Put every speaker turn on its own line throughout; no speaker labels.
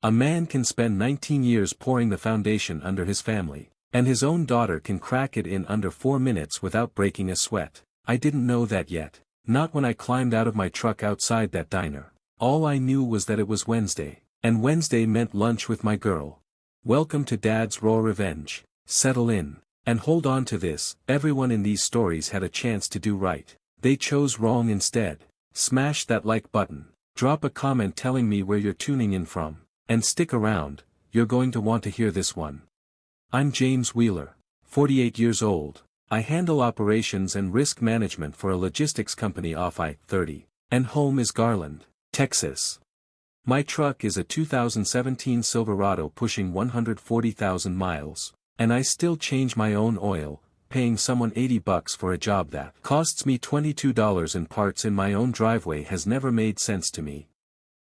A man can spend 19 years pouring the foundation under his family, and his own daughter can crack it in under 4 minutes without breaking a sweat. I didn't know that yet, not when I climbed out of my truck outside that diner. All I knew was that it was Wednesday, and Wednesday meant lunch with my girl. Welcome to Dad's Raw Revenge. Settle in, and hold on to this. Everyone in these stories had a chance to do right. They chose wrong instead. Smash that like button, drop a comment telling me where you're tuning in from, and stick around, you're going to want to hear this one. I'm James Wheeler, 48 years old. I handle operations and risk management for a logistics company off I-30, and home is Garland, Texas. My truck is a 2017 Silverado pushing 140,000 miles, and I still change my own oil, paying someone $80 for a job that costs me $22 in parts in my own driveway has never made sense to me.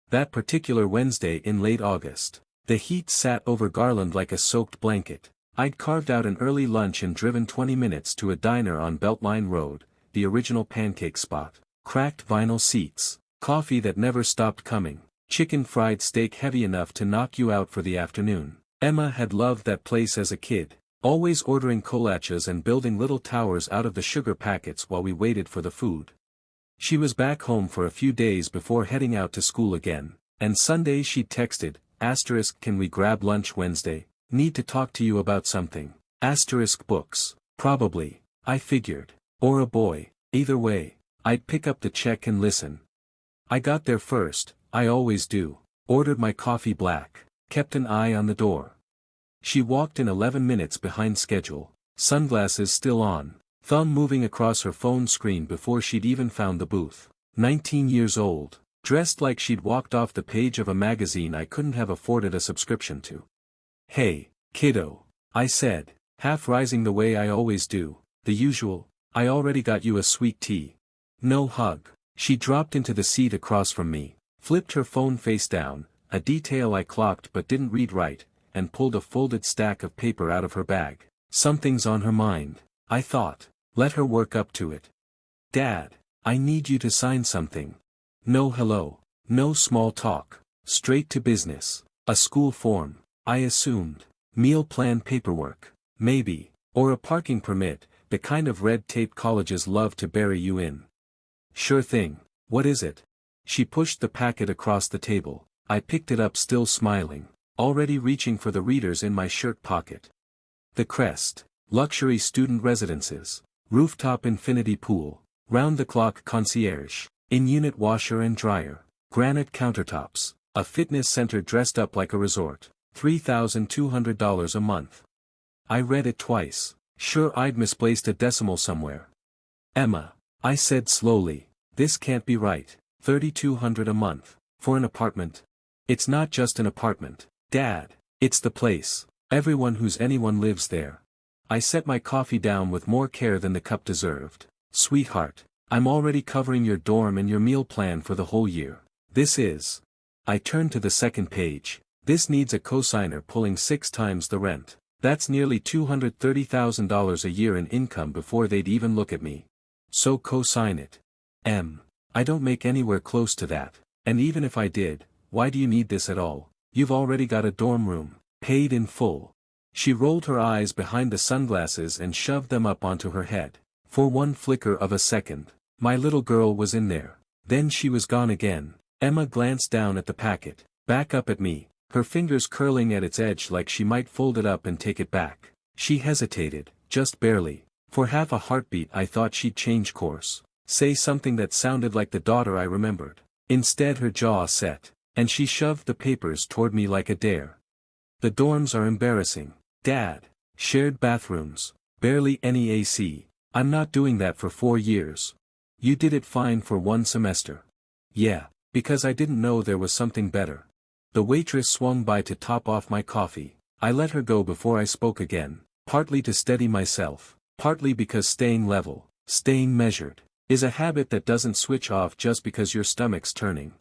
That particular Wednesday in late August, the heat sat over Garland like a soaked blanket. I'd carved out an early lunch and driven 20 minutes to a diner on Beltline Road, the original pancake spot, cracked vinyl seats, coffee that never stopped coming, chicken fried steak heavy enough to knock you out for the afternoon. Emma had loved that place as a kid, always ordering kolaches and building little towers out of the sugar packets while we waited for the food. She was back home for a few days before heading out to school again, and Sunday she texted, *, can we grab lunch Wednesday? Need to talk to you about something. * books. Probably, I figured. Or a boy. Either way, I'd pick up the check and listen. I got there first, I always do. Ordered my coffee black. Kept an eye on the door. She walked in 11 minutes behind schedule, sunglasses still on, thumb moving across her phone screen before she'd even found the booth. 19 years old, dressed like she'd walked off the page of a magazine I couldn't have afforded a subscription to. "Hey, kiddo," I said, half rising the way I always do, the usual, "I already got you a sweet tea." No hug. She dropped into the seat across from me, flipped her phone face down, a detail I clocked but didn't read right, and pulled a folded stack of paper out of her bag. Something's on her mind, I thought. Let her work up to it. "Dad, I need you to sign something." No hello, no small talk, straight to business. A school form, I assumed. Meal plan paperwork, maybe, or a parking permit, the kind of red tape colleges love to bury you in. "Sure thing, what is it?" She pushed the packet across the table. I picked it up still smiling, already reaching for the readers in my shirt pocket. The Crest, luxury student residences, rooftop infinity pool, round-the-clock concierge, in-unit washer and dryer, granite countertops, a fitness center dressed up like a resort, $3,200 a month. I read it twice, sure I'd misplaced a decimal somewhere. "Emma," I said slowly, "this can't be right. $3,200 a month, for an apartment? It's not just an apartment, Dad, it's the place. Everyone who's anyone lives there." I set my coffee down with more care than the cup deserved. "Sweetheart, I'm already covering your dorm and your meal plan for the whole year. This is..." I turned to the second page. "This needs a cosigner pulling 6 times the rent. That's nearly $230,000 a year in income before they'd even look at me. So co-sign it." I don't make anywhere close to that, and even if I did, why do you need this at all? You've already got a dorm room, paid in full." She rolled her eyes behind the sunglasses and shoved them up onto her head. For one flicker of a second, my little girl was in there. Then she was gone again. Emma glanced down at the packet, back up at me, her fingers curling at its edge like she might fold it up and take it back. She hesitated, just barely. For half a heartbeat I thought she'd change course, say something that sounded like the daughter I remembered. Instead her jaw set, and she shoved the papers toward me like a dare. "The dorms are embarrassing, Dad. Shared bathrooms, barely any AC. I'm not doing that for 4 years. You did it fine for 1 semester." "Yeah, because I didn't know there was something better." The waitress swung by to top off my coffee. I let her go before I spoke again, partly to steady myself, partly because staying level, staying measured, is a habit that doesn't switch off just because your stomach's turning.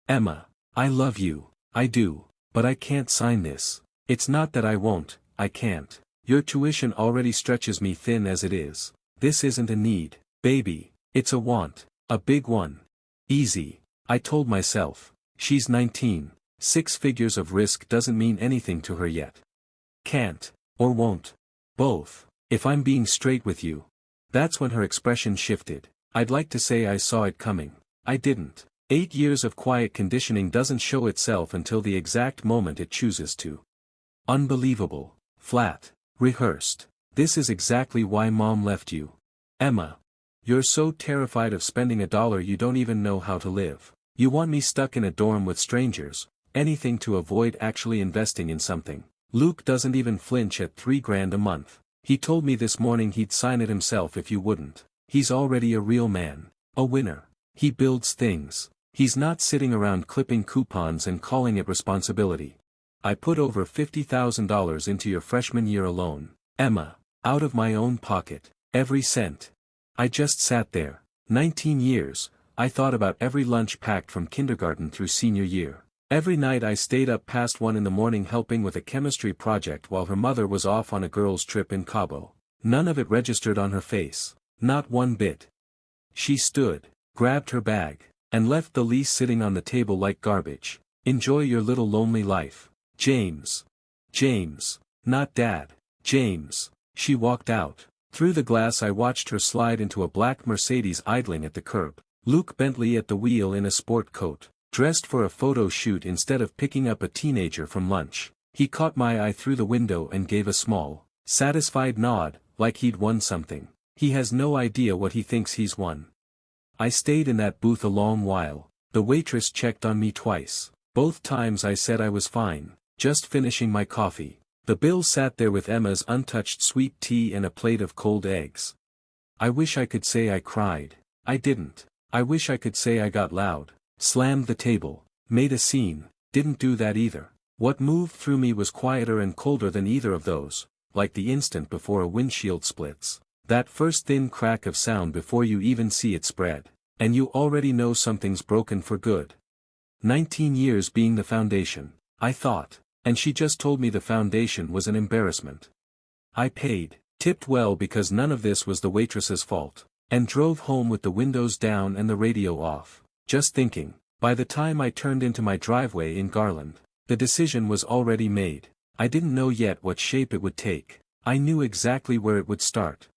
"Emma, I love you, I do, but I can't sign this. It's not that I won't, I can't. Your tuition already stretches me thin as it is. This isn't a need, baby, it's a want, a big one." "Easy," I told myself. She's 19. 6 figures of risk doesn't mean anything to her yet. Can't. Or won't. Both. If I'm being straight with you. That's when her expression shifted. I'd like to say I saw it coming. I didn't. 8 years of quiet conditioning doesn't show itself until the exact moment it chooses to. Unbelievable. Flat. Rehearsed. This is exactly why Mom left you. Emma. You're so terrified of spending $1 you don't even know how to live. You want me stuck in a dorm with strangers, anything to avoid actually investing in something. Luke doesn't even flinch at $3,000 a month. He told me this morning he'd sign it himself if you wouldn't. He's already a real man. A winner. He builds things. He's not sitting around clipping coupons and calling it responsibility. I put over $50,000 into your freshman year alone, Emma. Out of my own pocket. Every cent. I just sat there. 19 years, I thought about every lunch packed from kindergarten through senior year. Every night I stayed up past 1 in the morning helping with a chemistry project while her mother was off on a girls' trip in Cabo. None of it registered on her face. Not one bit. She stood, grabbed her bag, and left the lease sitting on the table like garbage. Enjoy your little lonely life, James. James. Not Dad. James. She walked out. Through the glass I watched her slide into a black Mercedes idling at the curb. Luke Bentley at the wheel in a sport coat, dressed for a photo shoot instead of picking up a teenager from lunch. He caught my eye through the window and gave a small, satisfied nod, like he'd won something. He has no idea what he thinks he's won. I stayed in that booth a long while. The waitress checked on me twice. Both times I said I was fine, just finishing my coffee. The bill sat there with Emma's untouched sweet tea and a plate of cold eggs. I wish I could say I cried. I didn't. I wish I could say I got loud, slammed the table, made a scene. Didn't do that either. What moved through me was quieter and colder than either of those, like the instant before a windshield splits. That first thin crack of sound before you even see it spread. And you already know something's broken for good. 19 years being the foundation, I thought. And she just told me the foundation was an embarrassment. I paid, tipped well because none of this was the waitress's fault, and drove home with the windows down and the radio off, just thinking. By the time I turned into my driveway in Garland, the decision was already made. I didn't know yet what shape it would take. I knew exactly where it would start.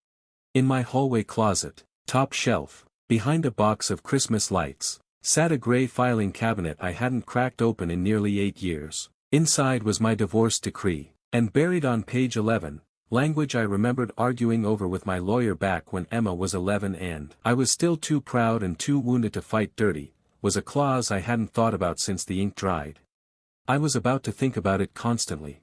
In my hallway closet, top shelf, behind a box of Christmas lights, sat a gray filing cabinet I hadn't cracked open in nearly 8 years. Inside was my divorce decree, and buried on page 11, language I remembered arguing over with my lawyer back when Emma was 11 and I was still too proud and too wounded to fight dirty, was a clause I hadn't thought about since the ink dried. I was about to think about it constantly.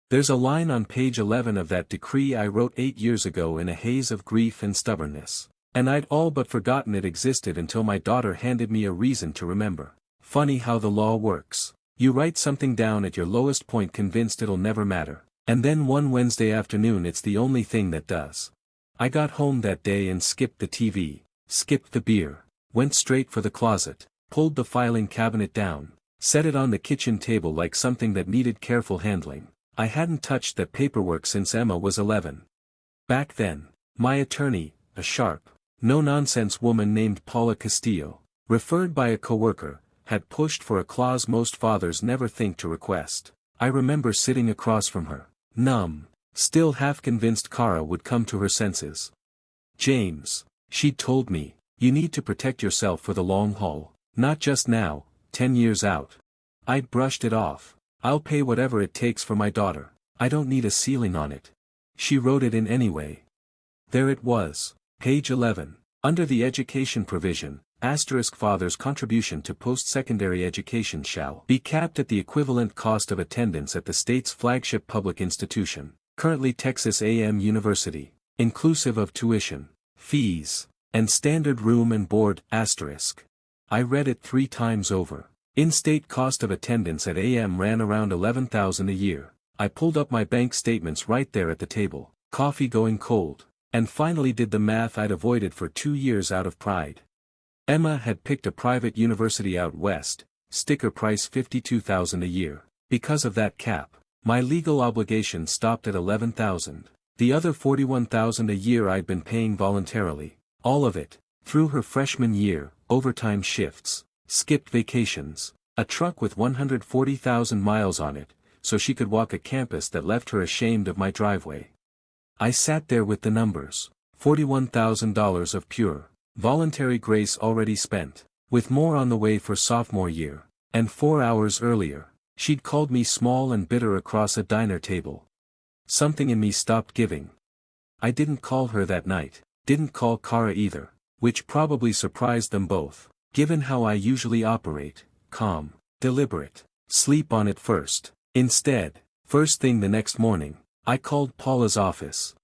There's a line on page 11 of that decree I wrote 8 years ago in a haze of grief and stubbornness, and I'd all but forgotten it existed until my daughter handed me a reason to remember. Funny how the law works. You write something down at your lowest point convinced it'll never matter, and then one Wednesday afternoon it's the only thing that does. I got home that day and skipped the TV, skipped the beer, went straight for the closet, pulled the filing cabinet down, set it on the kitchen table like something that needed careful handling. I hadn't touched that paperwork since Emma was 11. Back then, my attorney, a sharp, no-nonsense woman named Paula Castillo, referred by a coworker, had pushed for a clause most fathers never think to request. I remember sitting across from her, numb, still half convinced Kara would come to her senses. James, she'd told me, you need to protect yourself for the long haul, not just now, 10 years out. I'd brushed it off. I'll pay whatever it takes for my daughter. I don't need a ceiling on it. She wrote it in anyway. There it was, page 11, under the education provision. Father's contribution to post-secondary education shall be capped at the equivalent cost of attendance at the state's flagship public institution, currently Texas A&M University, inclusive of tuition, fees, and standard room and board. I read it 3 times over. In-state cost of attendance at A&M ran around $11,000 a year. I pulled up my bank statements right there at the table, coffee going cold, and finally did the math I'd avoided for 2 years out of pride. Emma had picked a private university out west, sticker price $52,000 a year. Because of that cap, my legal obligation stopped at $11,000. The other $41,000 a year I'd been paying voluntarily, all of it, through her freshman year, overtime shifts, skipped vacations, A truck with 140,000 miles on it, so she could walk a campus that left her ashamed of my driveway. I sat there with the numbers. $41,000 of pure, voluntary grace already spent, with more on the way for sophomore year, and 4 hours earlier, she'd called me small and bitter across a diner table. Something in me stopped giving. I didn't call her that night, didn't call Kara either, which probably surprised them both, given how I usually operate, calm, deliberate, sleep on it first. Instead, first thing the next morning, I called Paula's office.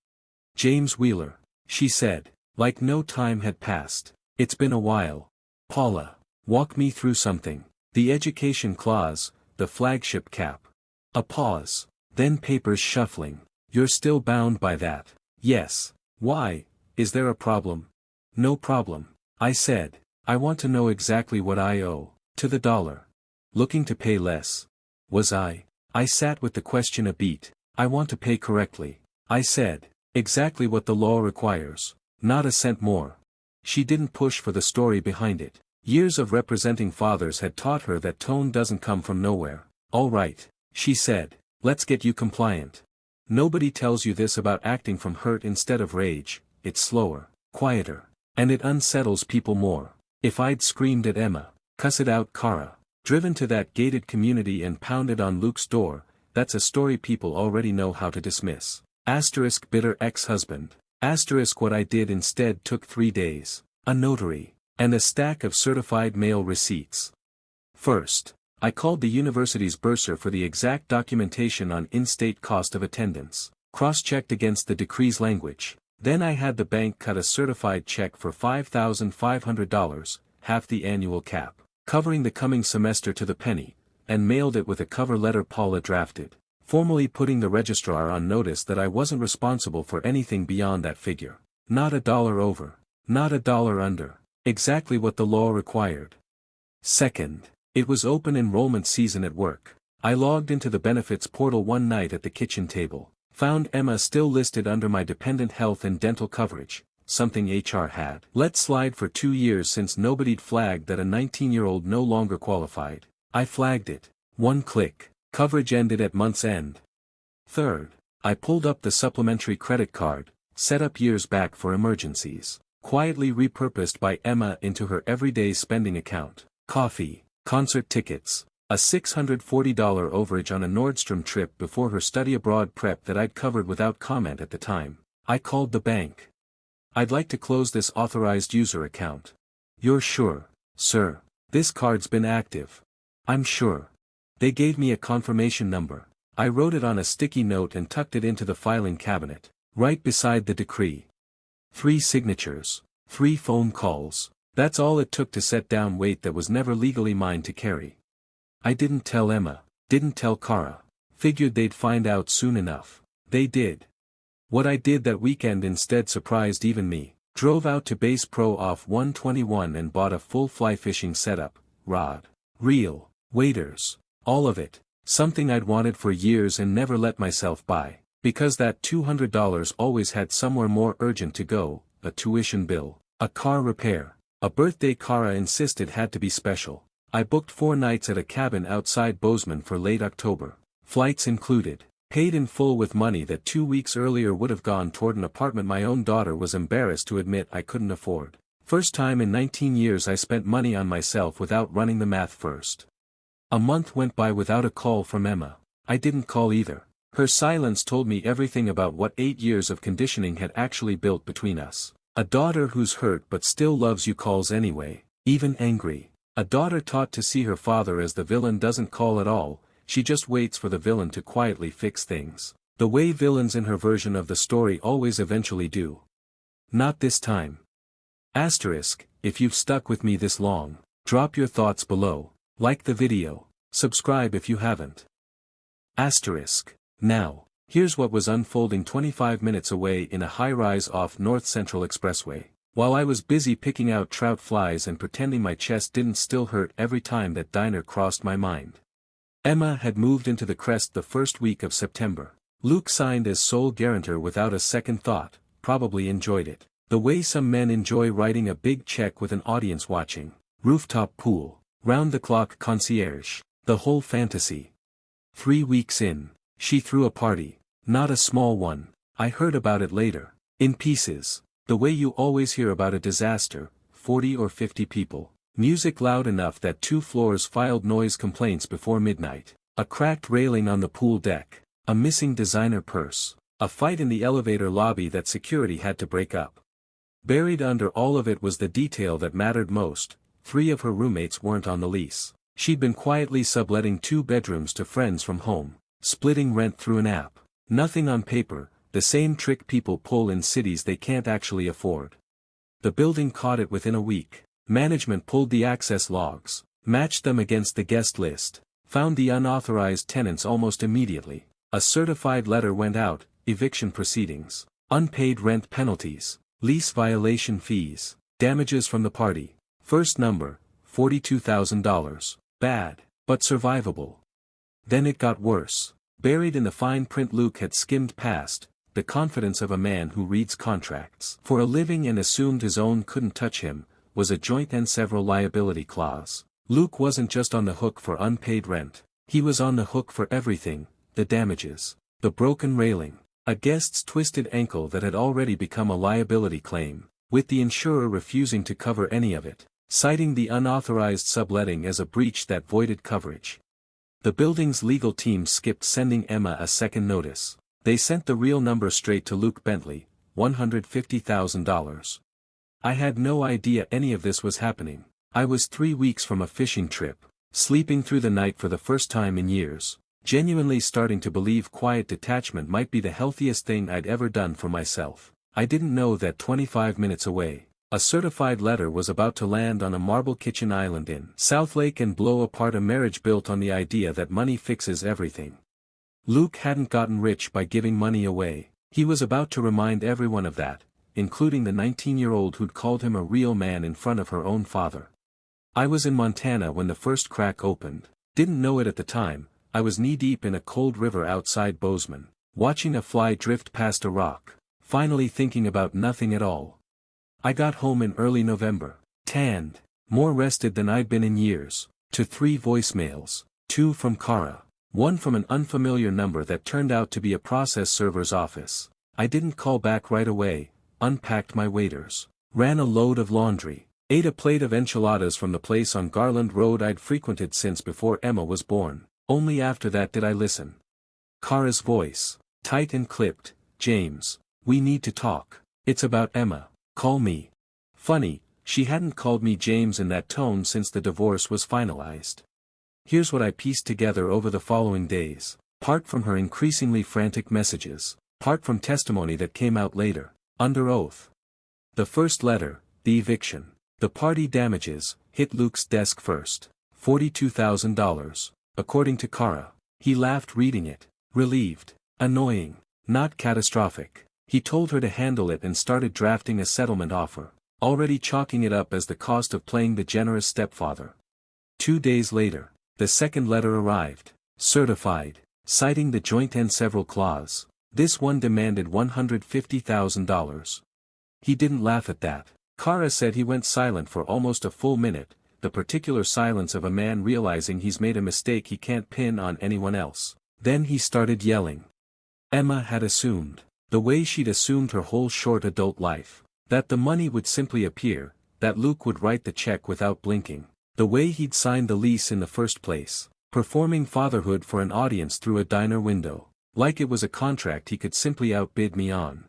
"James Wheeler," she said, like no time had passed. "It's been a while. Paula, walk me through something. The education clause, the flagship cap." A pause, then papers shuffling. "You're still bound by that?" "Yes." "Why, is there a problem?" "No problem," I said. "I want to know exactly what I owe, to the dollar." "Looking to pay less?" Was I? I sat with the question a beat. "I want to pay correctly," I said. "Exactly what the law requires. Not a cent more." She didn't push for the story behind it. Years of representing fathers had taught her that tone doesn't come from nowhere. "All right," she said, "let's get you compliant. Nobody tells you this about acting from hurt instead of rage. It's slower, quieter, and it unsettles people more." If I'd screamed at Emma, "Cuss it out, Kara," driven to that gated community and pounded on Luke's door, that's a story people already know how to dismiss. Asterisk bitter ex-husband. Asterisk what I did instead took 3 days, a notary, and a stack of certified mail receipts. First, I called the university's bursar for the exact documentation on in-state cost of attendance, cross-checked against the decree's language. Then I had the bank cut a certified check for $5,500, half the annual cap, covering the coming semester to the penny, and mailed it with a cover letter Paula drafted, formally putting the registrar on notice that I wasn't responsible for anything beyond that figure. Not a dollar over, not a dollar under, exactly what the law required. Second, it was open enrollment season at work. I logged into the benefits portal one night at the kitchen table, found Emma still listed under my dependent health and dental coverage, something HR had let slide for 2 years since nobody'd flagged that a 19-year-old no longer qualified. I flagged it. 1 click. Coverage ended at month's end. Third, I pulled up the supplementary credit card, set up years back for emergencies, quietly repurposed by Emma into her everyday spending account. Coffee, concert tickets, a $640 overage on a Nordstrom trip before her study abroad prep that I'd covered without comment at the time. I called the bank. "I'd like to close this authorized user account." "You're sure, sir? This card's been active." "I'm sure." They gave me a confirmation number. I wrote it on a sticky note and tucked it into the filing cabinet, right beside the decree. 3 signatures, 3 phone calls. That's all it took to set down weight that was never legally mine to carry. I didn't tell Emma, didn't tell Kara. Figured they'd find out soon enough. They did. What I did that weekend instead surprised even me. Drove out to Base Pro off 121 and bought a full fly fishing setup, rod, reel, waders, all of it, something I'd wanted for years and never let myself buy, because that $200 always had somewhere more urgent to go, a tuition bill, a car repair, a birthday Kara insisted had to be special. I booked 4 nights at a cabin outside Bozeman for late October, flights included, paid in full with money that 2 weeks earlier would have gone toward an apartment my own daughter was embarrassed to admit I couldn't afford. First time in 19 years I spent money on myself without running the math first. A month went by without a call from Emma. I didn't call either. Her silence told me everything about what 8 years of conditioning had actually built between us. A daughter who's hurt but still loves you calls anyway, even angry. A daughter taught to see her father as the villain doesn't call at all, she just waits for the villain to quietly fix things. The way villains in her version of the story always eventually do. Not this time. Asterisk, if you've stuck with me this long, drop your thoughts below, like the video, subscribe if you haven't. Asterisk. Now, here's what was unfolding 25 minutes away in a high-rise off North Central Expressway. While I was busy picking out trout flies and pretending my chest didn't still hurt every time that diner crossed my mind. Emma had moved into the Crest the first week of September. Luke signed as sole guarantor without a second thought, probably enjoyed it. The way some men enjoy writing a big check with an audience watching. Rooftop pool. round-the-clock concierge, the whole fantasy. 3 weeks in, she threw a party, not a small one, I heard about it later, in pieces, the way you always hear about a disaster, 40 or 50 people, music loud enough that 2 floors filed noise complaints before midnight, a cracked railing on the pool deck, a missing designer purse, a fight in the elevator lobby that security had to break up. Buried under all of it was the detail that mattered most: 3 of her roommates weren't on the lease. She'd been quietly subletting 2 bedrooms to friends from home, splitting rent through an app. Nothing on paper, the same trick people pull in cities they can't actually afford. The building caught it within a week. Management pulled the access logs, matched them against the guest list, found the unauthorized tenants almost immediately. A certified letter went out: eviction proceedings, unpaid rent penalties, lease violation fees, damages from the party. First number, $42,000. Bad, but survivable. Then it got worse. Buried in the fine print Luke had skimmed past, the confidence of a man who reads contracts for a living and assumed his own couldn't touch him, was a joint and several liability clause. Luke wasn't just on the hook for unpaid rent, he was on the hook for everything: the damages, the broken railing, a guest's twisted ankle that had already become a liability claim, with the insurer refusing to cover any of it, citing the unauthorized subletting as a breach that voided coverage. The building's legal team skipped sending Emma a second notice. They sent the real number straight to Luke Bentley, $150,000. I had no idea any of this was happening. I was 3 weeks from a fishing trip, sleeping through the night for the first time in years, genuinely starting to believe quiet detachment might be the healthiest thing I'd ever done for myself. I didn't know that 25 minutes away, a certified letter was about to land on a marble kitchen island in South Lake and blow apart a marriage built on the idea that money fixes everything. Luke hadn't gotten rich by giving money away. He was about to remind everyone of that, including the 19-year-old who'd called him a real man in front of her own father. I was in Montana when the first crack opened. Didn't know it at the time. I was knee-deep in a cold river outside Bozeman, watching a fly drift past a rock, finally thinking about nothing at all. I got home in early November, tanned, more rested than I'd been in years, to 3 voicemails, 2 from Kara, 1 from an unfamiliar number that turned out to be a process server's office. I didn't call back right away, unpacked my waders, ran a load of laundry, ate a plate of enchiladas from the place on Garland Road I'd frequented since before Emma was born. Only after that did I listen. Kara's voice, tight and clipped: "James, we need to talk. It's about Emma. Call me." Funny, she hadn't called me James in that tone since the divorce was finalized. Here's what I pieced together over the following days, part from her increasingly frantic messages, part from testimony that came out later, under oath. The first letter, the eviction, the party damages, hit Luke's desk first. $42,000, according to Kara. He laughed reading it, relieved, annoying, not catastrophic. He told her to handle it and started drafting a settlement offer, already chalking it up as the cost of playing the generous stepfather. 2 days later, the second letter arrived, certified, citing the joint and several clause. This one demanded $150,000. He didn't laugh at that. Kara said he went silent for almost a full minute, the particular silence of a man realizing he's made a mistake he can't pin on anyone else. Then he started yelling. Emma had assumed, the way she'd assumed her whole short adult life, that the money would simply appear, that Luke would write the check without blinking, the way he'd signed the lease in the first place, performing fatherhood for an audience through a diner window, like it was a contract he could simply outbid me on.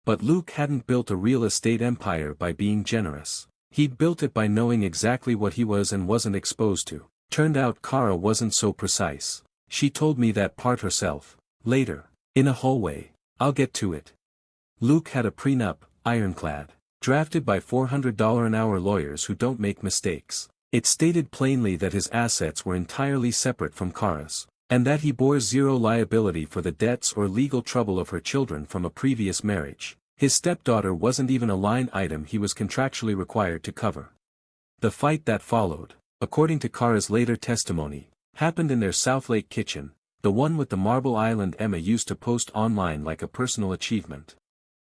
But Luke hadn't built a real estate empire by being generous. He'd built it by knowing exactly what he was and wasn't exposed to. Turned out Kara wasn't so precise. She told me that part herself, later, in a hallway. I'll get to it. Luke had a prenup, ironclad, drafted by $400 an hour lawyers who don't make mistakes. It stated plainly that his assets were entirely separate from Kara's, and that he bore zero liability for the debts or legal trouble of her children from a previous marriage. His stepdaughter wasn't even a line item he was contractually required to cover. The fight that followed, according to Kara's later testimony, happened in their South Lake kitchen, the one with the marble island Emma used to post online like a personal achievement.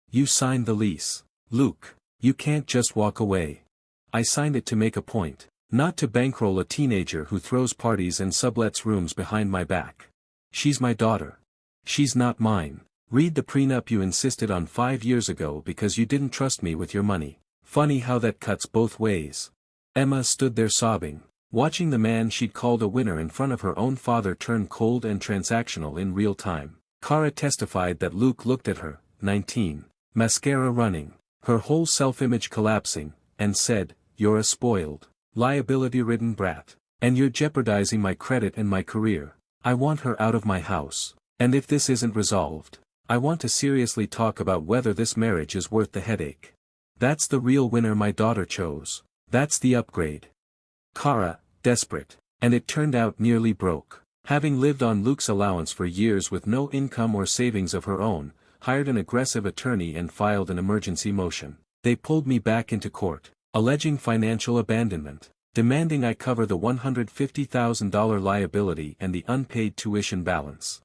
"You signed the lease, Luke. You can't just walk away." "I signed it to make a point. Not to bankroll a teenager who throws parties and sublets rooms behind my back. She's my daughter. She's not mine. Read the prenup you insisted on 5 years ago because you didn't trust me with your money. Funny how that cuts both ways. Emma stood there sobbing, watching the man she'd called a winner in front of her own father turn cold and transactional in real time. Kara testified that Luke looked at her, 19, mascara running, her whole self-image collapsing, and said, "You're a spoiled, liability-ridden brat, and you're jeopardizing my credit and my career. I want her out of my house, and if this isn't resolved, I want to seriously talk about whether this marriage is worth the headache. That's the real winner my daughter chose. That's the upgrade." Kara, desperate, and it turned out nearly broke, having lived on Luke's allowance for years with no income or savings of her own, hired an aggressive attorney and filed an emergency motion. They pulled me back into court, alleging financial abandonment, demanding I cover the $150,000 liability and the unpaid tuition balance.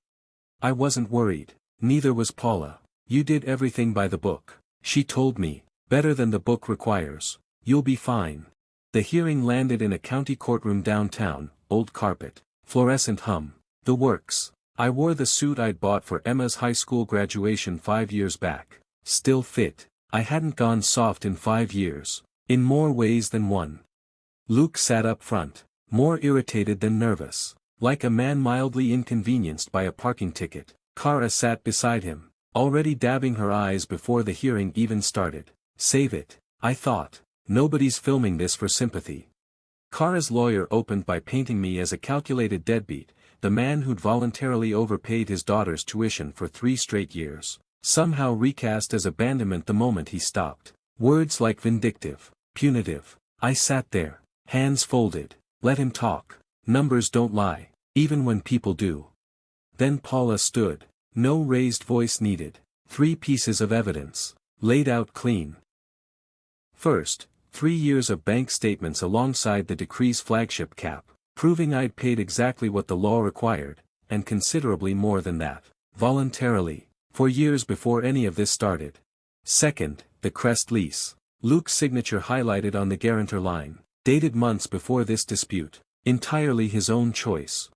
I wasn't worried, neither was Paula. "You did everything by the book," she told me, "better than the book requires. You'll be fine." The hearing landed in a county courtroom downtown, old carpet, fluorescent hum, the works. I wore the suit I'd bought for Emma's high school graduation 5 years back. Still fit. I hadn't gone soft in 5 years. In more ways than one. Luke sat up front, more irritated than nervous, like a man mildly inconvenienced by a parking ticket. Kara sat beside him, already dabbing her eyes before the hearing even started. Save it, I thought. Nobody's filming this for sympathy. Kara's lawyer opened by painting me as a calculated deadbeat, the man who'd voluntarily overpaid his daughter's tuition for 3 straight years, somehow recast as abandonment the moment he stopped. Words like vindictive, punitive. I sat there, hands folded. Let him talk. Numbers don't lie, even when people do. Then Paula stood, no raised voice needed. 3 pieces of evidence, laid out clean. First, 3 years of bank statements alongside the decree's flagship cap, proving I'd paid exactly what the law required, and considerably more than that, voluntarily, for years before any of this started. Second, the Crest lease. Luke's signature highlighted on the guarantor line, dated months before this dispute, entirely his own choice.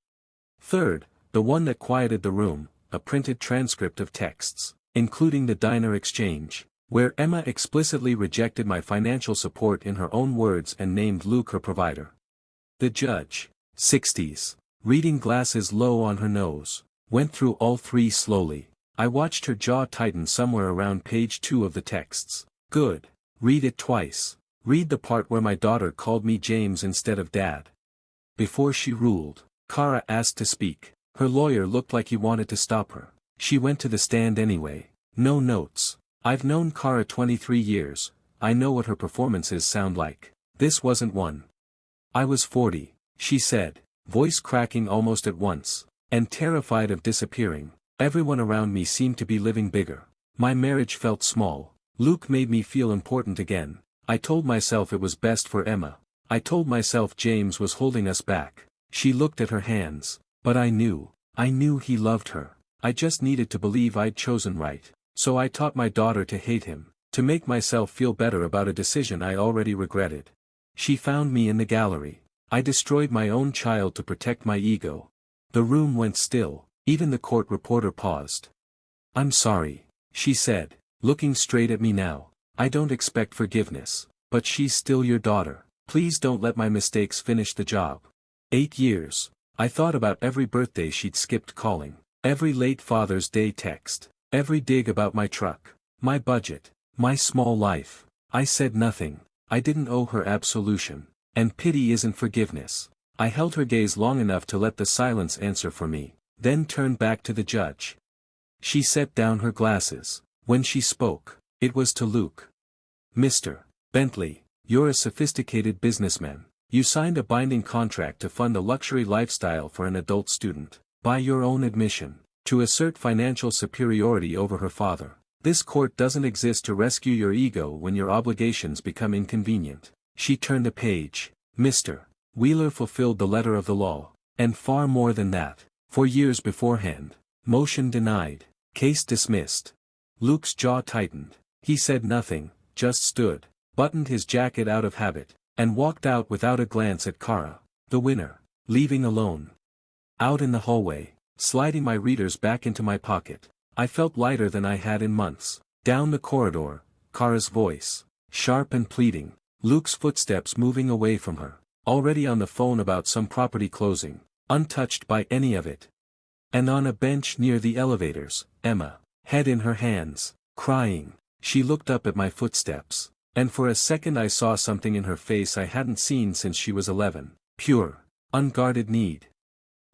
Third, the one that quieted the room, a printed transcript of texts, including the diner exchange, where Emma explicitly rejected my financial support in her own words and named Luke her provider. The judge, 60s, reading glasses low on her nose, went through all 3 slowly. I watched her jaw tighten somewhere around page 2 of the texts. Good. Read it twice. Read the part where my daughter called me James instead of Dad. Before she ruled, Kara asked to speak. Her lawyer looked like he wanted to stop her. She went to the stand anyway. No notes. I've known Kara 23 years, I know what her performances sound like. This wasn't one. I was 40, she said, voice cracking almost at once, and terrified of disappearing. Everyone around me seemed to be living bigger. My marriage felt small. Luke made me feel important again. I told myself it was best for Emma. I told myself James was holding us back. She looked at her hands. But I knew he loved her. I just needed to believe I'd chosen right. So I taught my daughter to hate him, to make myself feel better about a decision I already regretted. She found me in the gallery. I destroyed my own child to protect my ego. The room went still, even the court reporter paused. "I'm sorry," she said, looking straight at me now. "I don't expect forgiveness, but she's still your daughter. Please don't let my mistakes finish the job." 8 years. I thought about every birthday she'd skipped calling, every late Father's Day text, every dig about my truck, my budget, my small life. I said nothing. I didn't owe her absolution. And pity isn't forgiveness. I held her gaze long enough to let the silence answer for me, then turned back to the judge. She set down her glasses. When she spoke, it was to Luke. "Mr. Bentley, you're a sophisticated businessman. You signed a binding contract to fund a luxury lifestyle for an adult student, by your own admission, to assert financial superiority over her father. This court doesn't exist to rescue your ego when your obligations become inconvenient." She turned a page. "Mr. Wheeler fulfilled the letter of the law, and far more than that, for years beforehand. Motion denied. Case dismissed." Luke's jaw tightened. He said nothing, just stood, buttoned his jacket out of habit, and walked out without a glance at Kara, the winner, leaving alone. Out in the hallway, sliding my readers back into my pocket, I felt lighter than I had in months. Down the corridor, Kara's voice, sharp and pleading, Luke's footsteps moving away from her, already on the phone about some property closing, untouched by any of it. And on a bench near the elevators, Emma, head in her hands, crying. She looked up at my footsteps, and for a second I saw something in her face I hadn't seen since she was 11, pure, unguarded need.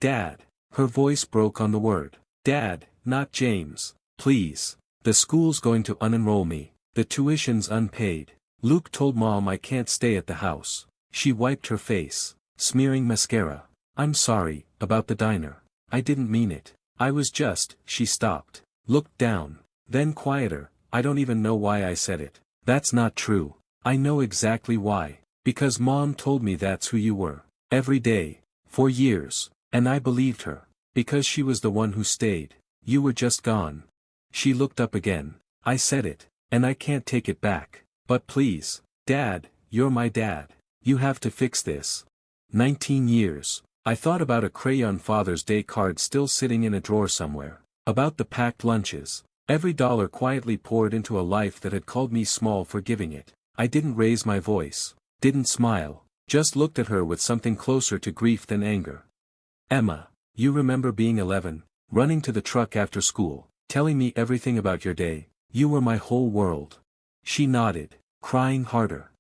Dad, her voice broke on the word. Dad, not James, please. The school's going to unenroll me, the tuition's unpaid. Luke told Mom I can't stay at the house. She wiped her face, smearing mascara. I'm sorry, about the diner. I didn't mean it. I was just, she stopped, looked down, then quieter. I don't even know why I said it. That's not true. I know exactly why. Because Mom told me that's who you were. Every day. For years. And I believed her. Because she was the one who stayed. You were just gone. She looked up again. I said it. And I can't take it back. But please. Dad, you're my dad. You have to fix this. 19 years. I thought about a crayon Father's Day card still sitting in a drawer somewhere. About the packed lunches. Every dollar quietly poured into a life that had called me small for giving it. I didn't raise my voice, didn't smile, just looked at her with something closer to grief than anger. Emma, you remember being 11, running to the truck after school, telling me everything about your day. You were my whole world. She nodded, crying harder.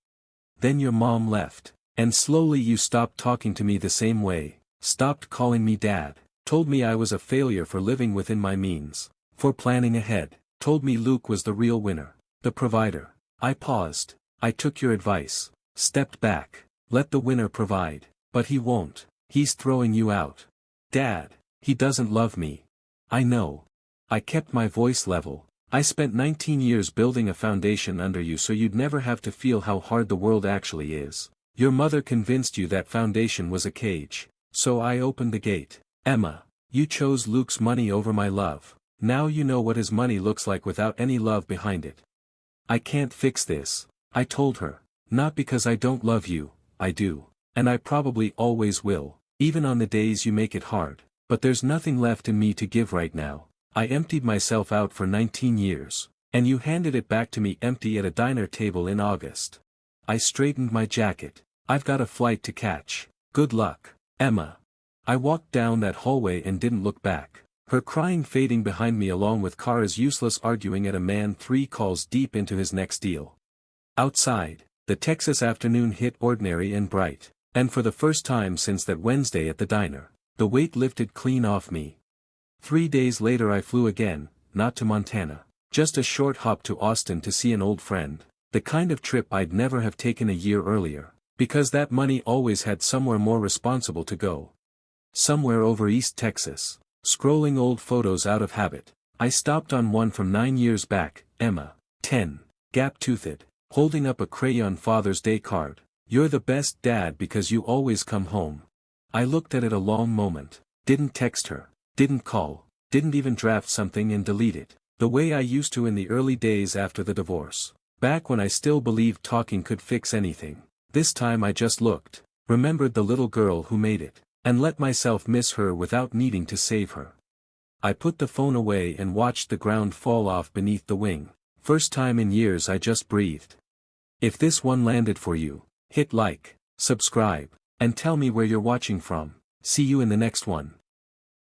Then your mom left, and slowly you stopped talking to me the same way, stopped calling me dad, told me I was a failure for living within my means. For planning ahead, told me Luke was the real winner, the provider. I paused, I took your advice, stepped back, let the winner provide, but he won't, he's throwing you out. Dad, he doesn't love me. I know. I kept my voice level. I spent 19 years building a foundation under you so you'd never have to feel how hard the world actually is. Your mother convinced you that foundation was a cage, so I opened the gate. Emma, you chose Luke's money over my love. Now you know what his money looks like without any love behind it. I can't fix this, I told her. Not because I don't love you, I do. And I probably always will, even on the days you make it hard. But there's nothing left in me to give right now. I emptied myself out for 19 years. And you handed it back to me empty at a diner table in August. I straightened my jacket. I've got a flight to catch. Good luck, Emma. I walked down that hallway and didn't look back. Her crying fading behind me along with Kara's useless arguing at a man 3 calls deep into his next deal. Outside, the Texas afternoon hit ordinary and bright, and for the first time since that Wednesday at the diner, the weight lifted clean off me. 3 days later I flew again, not to Montana, just a short hop to Austin to see an old friend, the kind of trip I'd never have taken a year earlier, because that money always had somewhere more responsible to go. Somewhere over East Texas. Scrolling old photos out of habit, I stopped on one from 9 years back. Emma, 10, gap-toothed, holding up a crayon Father's Day card. You're the best dad because you always come home. I looked at it a long moment, didn't text her, didn't call, didn't even draft something and delete it, the way I used to in the early days after the divorce, back when I still believed talking could fix anything. This time I just looked, remembered the little girl who made it, and let myself miss her without needing to save her. I put the phone away and watched the ground fall off beneath the wing. First time in years I just breathed. If this one landed for you, hit like, subscribe, and tell me where you're watching from. See you in the next one.